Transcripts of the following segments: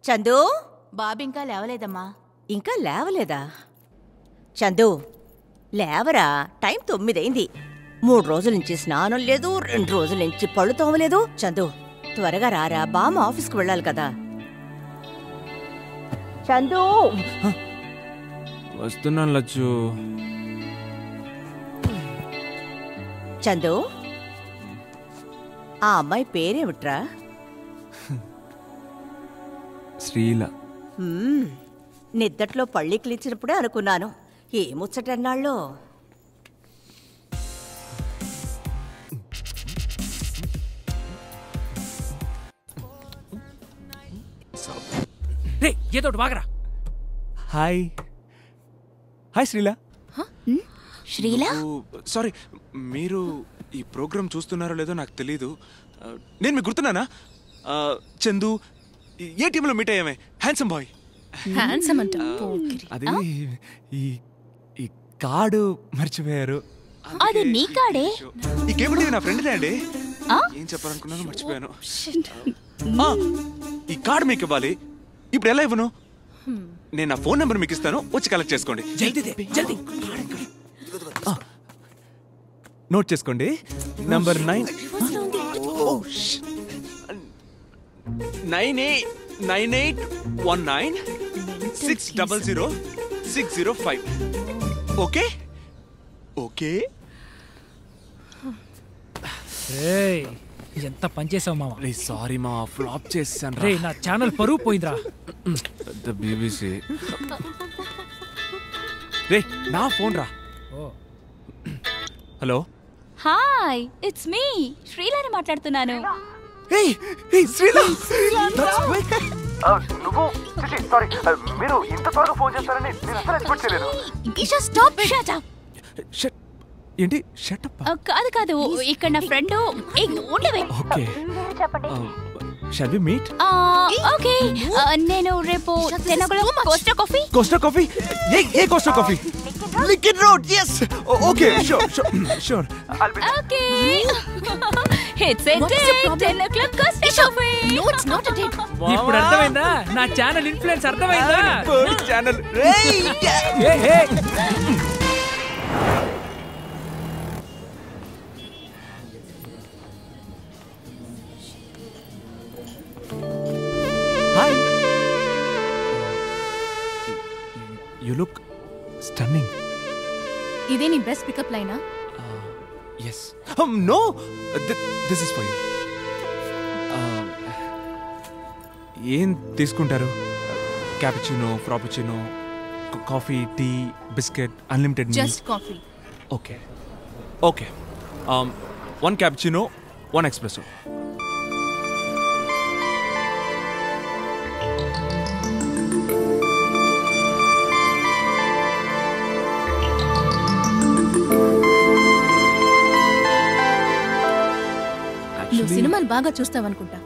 చందు, బాబు ఇంకా లేవలేదమ్మా. ఇంకా లేవలేదా? చందు లేవరా, టైం 9 అయింది. 3 రోజుల నుంచి స్నానం లేదు, 2 రోజుల నుంచి పళ్ళు తోమలేదు. చందు త్వరగా రారా, బామ్మ ఆఫీస్కి వెళ్ళాలి కదా. చందు వస్తున్నాను లచ్చు. చందు, ఆ అమ్మాయి పేరేమిట్రా? శ్రీల. నిద్దట్లో పళ్ళికిలిచ్చినప్పుడే అనుకున్నాను, ఏ ముచ్చటన్నాళ్ళో. రే ఏదో వాగరా. Hi hi Sreela. Sreela, sorry, మీరు ఈ ప్రోగ్రామ్ చూస్తున్నారో లేదో నాకు తెలీదు. నేను మీకు గుర్తున్నానా? చందు ఏ టీంలో మీట్ అయ్యామే, హ్యాండ్సమ్ బాయ్. హ్యాండ్సమ్ అంట. అది ఈ కార్డు మర్చిపోయారు. అది నీ కాడే. ఈ కేబుల్ టీవీ నా ఫ్రెండ్నే అండి. ఏం చెప్పాలనుకున్నాను మర్చిపోయాను. ఈ కార్డు మీకు ఇవ్వాలి. ఇప్పుడు ఎలా ఇవ్వను? నేను నా ఫోన్ నెంబర్ మీకు ఇస్తాను, వచ్చి కలెక్ట్ చేసుకోండి. జల్దీ. నోట్ చేసుకోండి. నంబర్ 9819600605. Okay okay. ఎంత పనిచేసావు మామ. సారీ మా, ఫ్లాప్ చేశాను. రే నా ఛానల్ పరువు పోయిందిరా. పెద్ద బీబీసీ. రే నా ఫోన్ రా. హలో. హాయ్, ఇట్స్ మీ శ్రీలని మాట్లాడుతున్నాను. మీరు ఇంత త్వరగా ఫోన్ చేస్తారని నేను అసలు ఎక్స్పెక్ట్ చేయలేదు. Esha stop, shut up. ఏంటి షట్ అప్? కాదు, ఇక్కడ నా ఫ్రెండ్. ఉండవే. Okay shall we meet? Okay, నేను రేపు 10 o'clock Costa coffee. Costa coffee? ఏ Costa coffee? Lincoln road. yes. Okay sure. Okay, it's a date. 10 o'clock Costa coffee. No, it's not a date. ఇప్పుడు అర్థమైందా నా ఛానల్ ఇన్ఫ్లుయెన్స్? అర్థమైందా? Channel. Hi. You look stunning. ఇదే నీ best pickup లైనా? Yes. No. This is for you. ఏం తీసుకుంటారు? Cappuccino, frappuccino, coffee, tea, biscuit, unlimited meal? Just coffee. Okay. 1 cappuccino, 1 espresso. నువ్వు సినిమాలు బాగా చూస్తావనుకుంటా.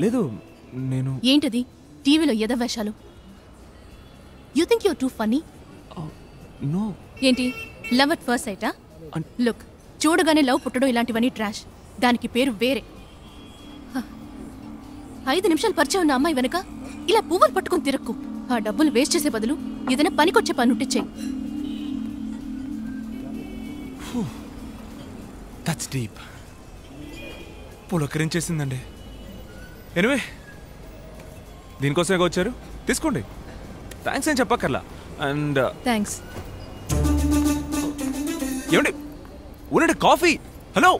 లేదు, నేను. ఏంటది టీవీలో ఎదవేషాలు? You think you're too funny? No. ఏంటి లవ్ అట్ ఫస్ట్ సైటా? లుక్, చూడగానే లవ్ పుట్టడం ఇలాంటివన్నీ ట్రాష్. దానికి పేరు వేరే. 5 నిమిషాలు పరిచయం ఉన్న అమ్మాయి వెనక ఇలా పువ్వులు పట్టుకుని తిరక్కు. ఆ డబ్బులు వేస్ట్ చేసే బదులు ఏదైనా పనికొచ్చే పని ఉంటే చెయ్యి. That's deep. పులకరించేసిందండి. ఎనివే, దీనికోసమే వచ్చారు, తీసుకోండి. థ్యాంక్స్ అని చెప్పక్కర్లా. And thanks. ఏమండి, ఉన్నట్టు కాఫీ. హలో.